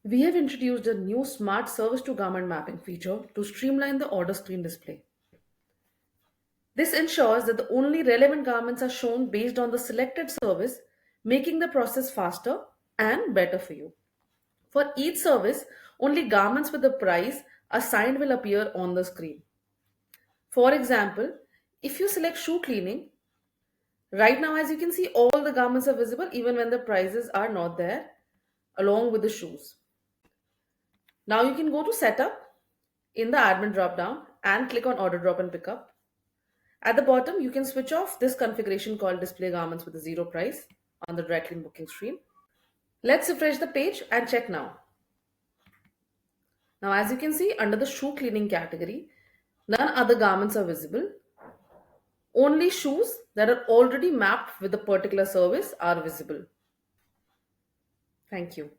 We have introduced a new smart service to garment mapping feature to streamline the order screen display. This ensures that the only relevant garments are shown based on the selected service, making the process faster and better for you. For each service, only garments with the price assigned will appear on the screen. For example, if you select shoe cleaning, right now as you can see, all the garments are visible even when the prices are not there along with the shoes. Now you can go to setup in the admin drop down and click on order drop and pickup. At the bottom, you can switch off this configuration called display garments with a zero price on the dry clean booking screen. Let's refresh the page and check now. Now, as you can see, under the shoe cleaning category, none other garments are visible. Only shoes that are already mapped with a particular service are visible. Thank you.